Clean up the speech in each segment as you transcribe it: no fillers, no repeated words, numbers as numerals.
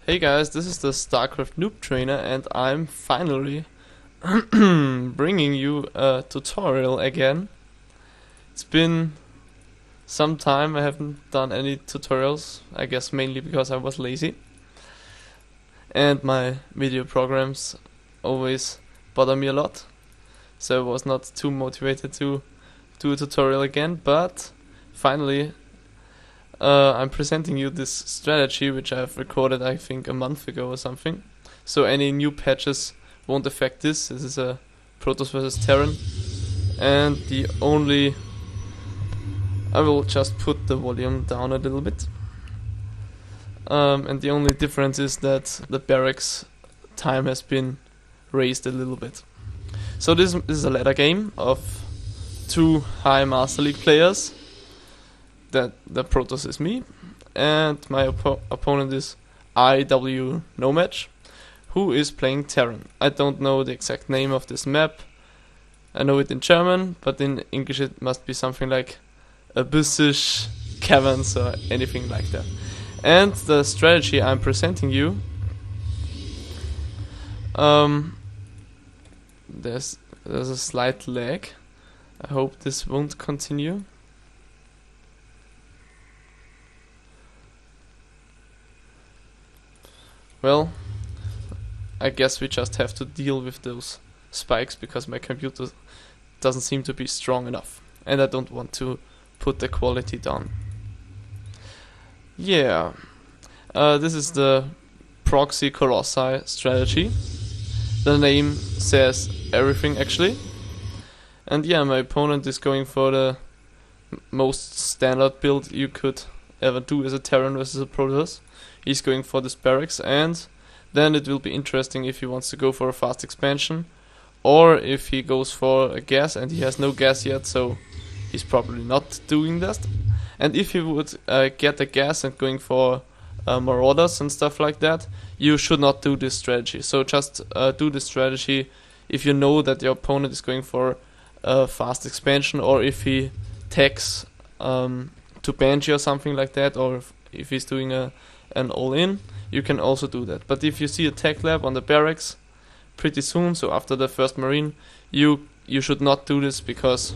Hey guys, this is the StarCraftNoobTrainer and I'm finally bringing you a tutorial again. It's been some time I haven't done any tutorials, I guess mainly because I was lazy. And my video programs always bother me a lot, so I was not too motivated to do a tutorial again, but finally I'm presenting you this strategy which I've recorded I think a month ago or something. So any new patches won't affect this. This is a Protoss versus Terran. And I will just put the volume down a little bit. And the only difference is that the barracks time has been raised a little bit. So this is a ladder game of two high Master League players. That the Protoss is me, and my opponent is IW Nomad, who is playing Terran. I don't know the exact name of this map. I know it in German, but in English it must be something like Abyssish Caverns or anything like that. And the strategy I'm presenting you, there's a slight lag. I hope this won't continue. Well, I guess we just have to deal with those spikes because my computer doesn't seem to be strong enough. And I don't want to put the quality down. Yeah, this is the Proxy Colossi strategy. The name says everything actually. And yeah, my opponent is going for the most standard build you could ever do as a Terran versus a Protoss. He's going for this barracks, and then it will be interesting if he wants to go for a fast expansion or if he goes for a gas, and he has no gas yet, so he's probably not doing that. And if he would get a gas and going for marauders and stuff like that, you should not do this strategy. So just do this strategy if you know that your opponent is going for a fast expansion, or if he takes to bench or something like that, or if he's doing an all-in, you can also do that. But if you see a tech lab on the barracks pretty soon, so after the first marine, you should not do this because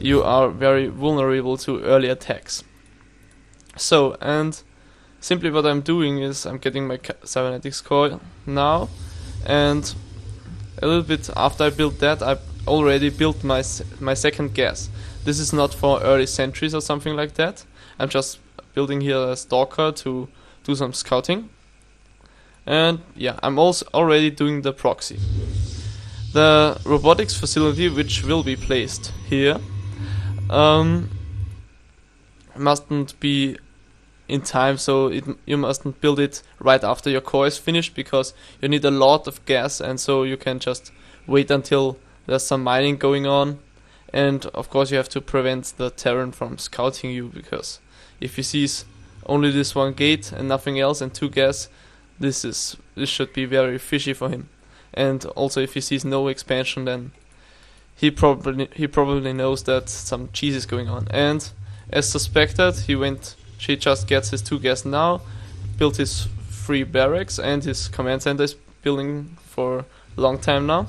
you are very vulnerable to early attacks. So, and simply what I'm doing is I'm getting my cybernetics core now, and a little bit after I built that, I already built my second gas. This is not for early sentries or something like that. I'm just building here a stalker to do some scouting. And yeah, I'm also already doing the proxy. The robotics facility, which will be placed here, mustn't be in time, so you mustn't build it right after your core is finished, because you need a lot of gas, and so you can just wait until there's some mining going on. And of course you have to prevent the Terran from scouting you, because if he sees only this one gate and nothing else and two gas, this should be very fishy for him. And also if he sees no expansion, then he probably knows that some cheese is going on. And as suspected, he just gets his two gas now, built his 3 barracks, and his command center is building for a long time now,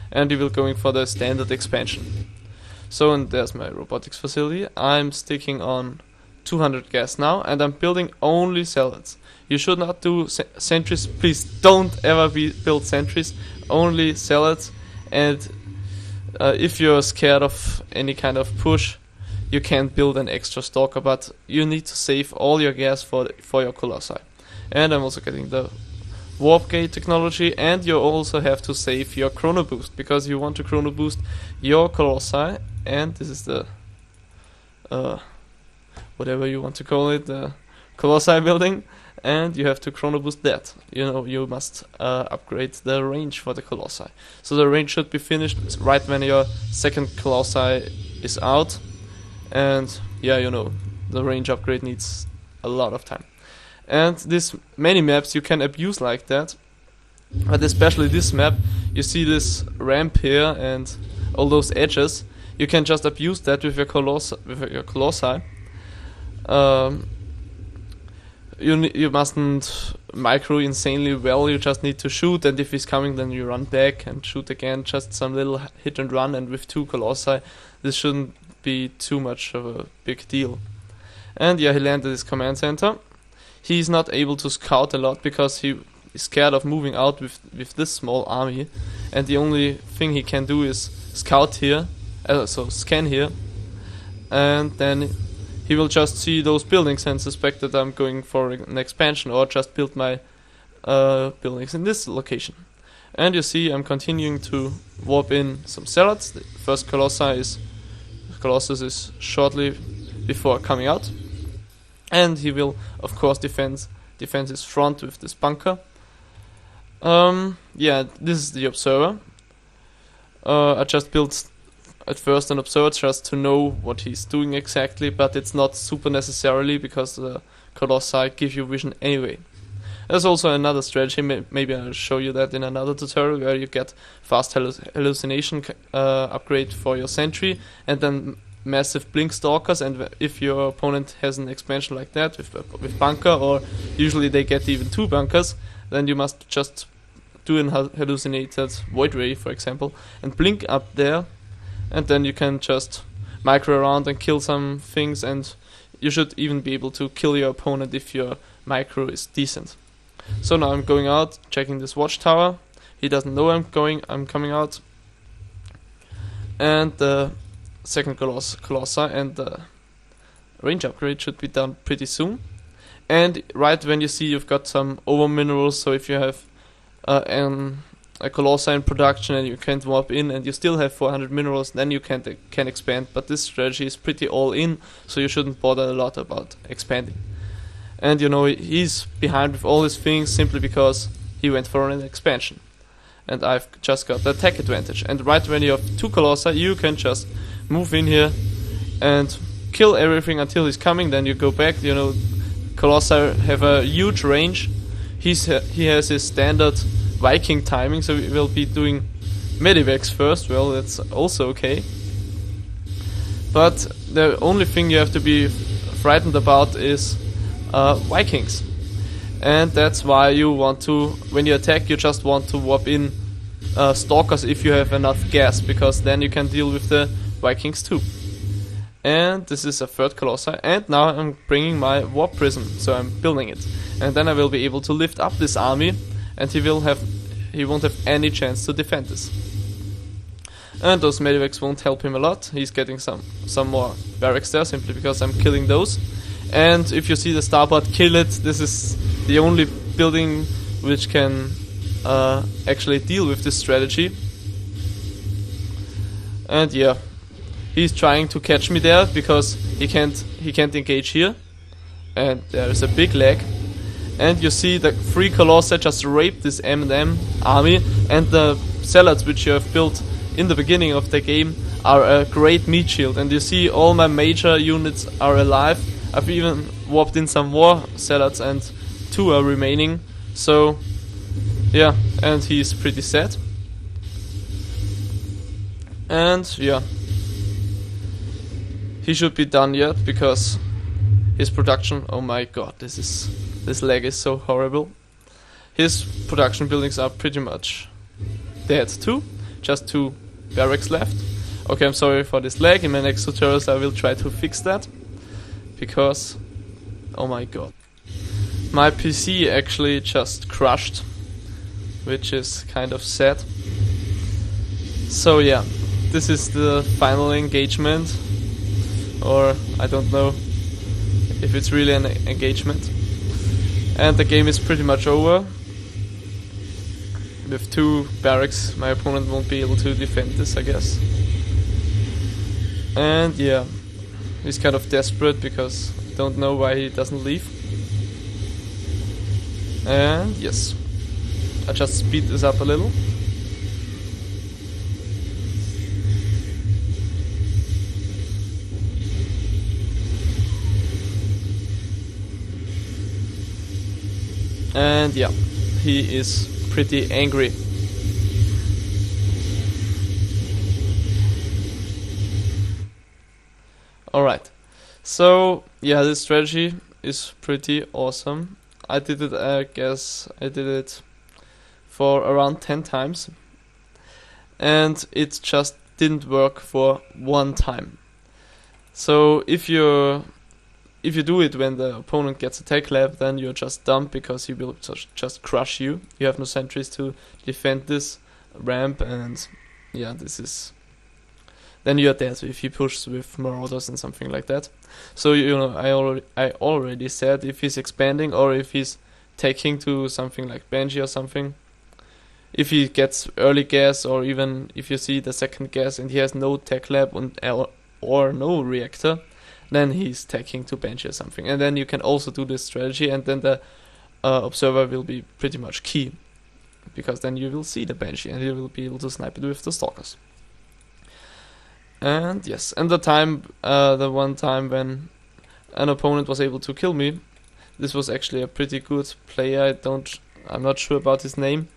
and he will going for the standard expansion. So, and there's my robotics facility. I'm sticking on 200 gas now, and I'm building only zealots. You should not do sentries. Please don't ever build sentries. Only zealots. And if you're scared of any kind of push, you can build an extra stalker, but you need to save all your gas for your Colossi. And I'm also getting the warp gate technology, and you also have to save your chrono boost, because you want to chrono boost your Colossi. And this is the whatever you want to call it, the Colossi building, and you have to chrono boost that. You know, you must upgrade the range for the Colossi. So the range should be finished right when your second Colossi is out, and yeah, you know, the range upgrade needs a lot of time. And this many maps you can abuse like that, but especially this map, you see this ramp here and all those edges. You can just abuse that with your Colossi. You mustn't micro insanely well. You just need to shoot, and if he's coming, then you run back and shoot again. Just some little hit and run, and with 2 Colossi, this shouldn't be too much of a big deal. And yeah, he landed his command center. He's not able to scout a lot because he is scared of moving out with this small army, and the only thing he can do is scout here, so scan here, and then he will just see those buildings and suspect that I'm going for an expansion, or just build my buildings in this location. And you see I'm continuing to warp in some zealots. The first Colossus is shortly before coming out, and he will of course defend his front with this bunker. Yeah, this is the observer. I just built at first an observer just to know what he's doing exactly, but it's not super necessarily because the Colossi give you vision anyway. There's also another strategy, maybe I'll show you that in another tutorial, where you get fast hallucination upgrade for your sentry, and then massive blink stalkers, and if your opponent has an expansion like that with bunker, or usually they get even 2 bunkers, then you must just do an hallucinated void ray, for example, and blink up there, and then you can just micro around and kill some things, and you should even be able to kill your opponent if your micro is decent. So now I'm going out, checking this watchtower. He doesn't know I'm coming out. And the second Colossi and the range upgrade should be done pretty soon. And right when you see you've got some over minerals, so if you have a Colossi in production and you can't warp in and you still have 400 minerals, then you can expand. But this strategy is pretty all in, so you shouldn't bother a lot about expanding. And you know, he's behind with all his things simply because he went for an expansion. And I've just got the attack advantage. And right when you have 2 Colossi, you can just move in here and kill everything until he's coming. Then you go back. You know, Colossi have a huge range. He has his standard Viking timing, so we will be doing medivacs first. Well, that's also okay. But the only thing you have to be frightened about is Vikings, and that's why you want to, when you attack, you just want to warp in stalkers if you have enough gas, because then you can deal with the Vikings too. And this is a third Colossi, and now I'm bringing my warp prism, so I'm building it, and then I will be able to lift up this army, and he won't have any chance to defend this. And those medivacs won't help him a lot. He's getting some more barracks there simply because I'm killing those. And if you see the starboard, kill it. This is the only building which can actually deal with this strategy. And yeah, he's trying to catch me there because he can't engage here, and there is a big lag. And you see the 3 Colossi just raped this M&M army, and the zealots which you have built in the beginning of the game are a great meat shield. And you see all my major units are alive. I've even warped in some war zealots and 2 are remaining. So yeah, and he's pretty sad. And yeah, he should be done yet because his production, oh my god, this lag is so horrible. His production buildings are pretty much dead too. Just 2 barracks left. Okay, I'm sorry for this lag. In my next tutorials I will try to fix that, because oh my god, my PC actually just crashed, which is kind of sad. So yeah, this is the final engagement, or I don't know if it's really an engagement. And the game is pretty much over. With 2 barracks, my opponent won't be able to defend this, I guess. And yeah, he's kind of desperate because I don't know why he doesn't leave. And yes, I just speed this up a little. And yeah, he is pretty angry. Alright, so yeah, this strategy is pretty awesome. I did it, I guess I did it for around 10 times, and it just didn't work for one time. So if you do it when the opponent gets a tech lab, then you're just dumb, because he will just crush you. You have no sentries to defend this ramp, and yeah, then you're dead if he pushes with marauders and something like that. So I already said, if he's expanding or if he's taking to something like Banshee or something, if he gets early gas, or even if you see the second gas and he has no tech lab or no reactor, then he's taking to Banshee or something. And then you can also do this strategy, and then the observer will be pretty much key, because then you will see the Banshee and you will be able to snipe it with the stalkers. And yes, and the one time when an opponent was able to kill me, this was actually a pretty good player. I'm not sure about his name.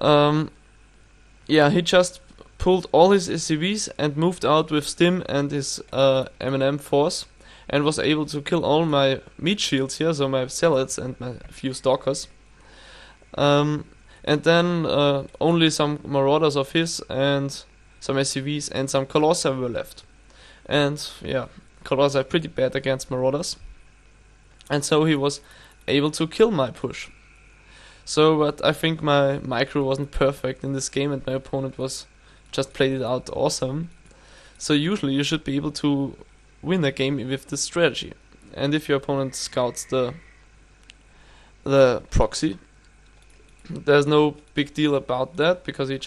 Yeah, he just pulled all his SCVs and moved out with Stim and his M&M force, and was able to kill all my meat shields here, so my zealots and my few stalkers. And then only some marauders of his and some SCVs and some Colossi were left. And yeah, Colossi are pretty bad against marauders. And so he was able to kill my push. So, but I think my micro wasn't perfect in this game, and my opponent was just played it out awesome. So usually you should be able to win a game with this strategy. And if your opponent scouts the proxy, there's no big deal about that, because he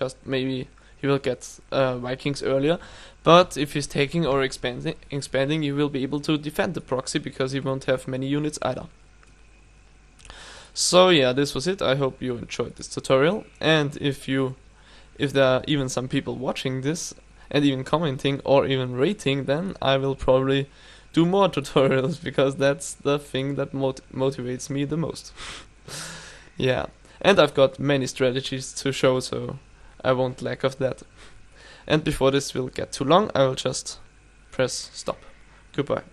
will get Vikings earlier. But if he's taking or expanding, you will be able to defend the proxy, because he won't have many units either. So yeah, this was it. I hope you enjoyed this tutorial, and if there are even some people watching this and even commenting or even rating, then I will probably do more tutorials, because that's the thing that motivates me the most. Yeah, and I've got many strategies to show, so I won't lack of that. And before this will get too long, I will just press stop. Goodbye.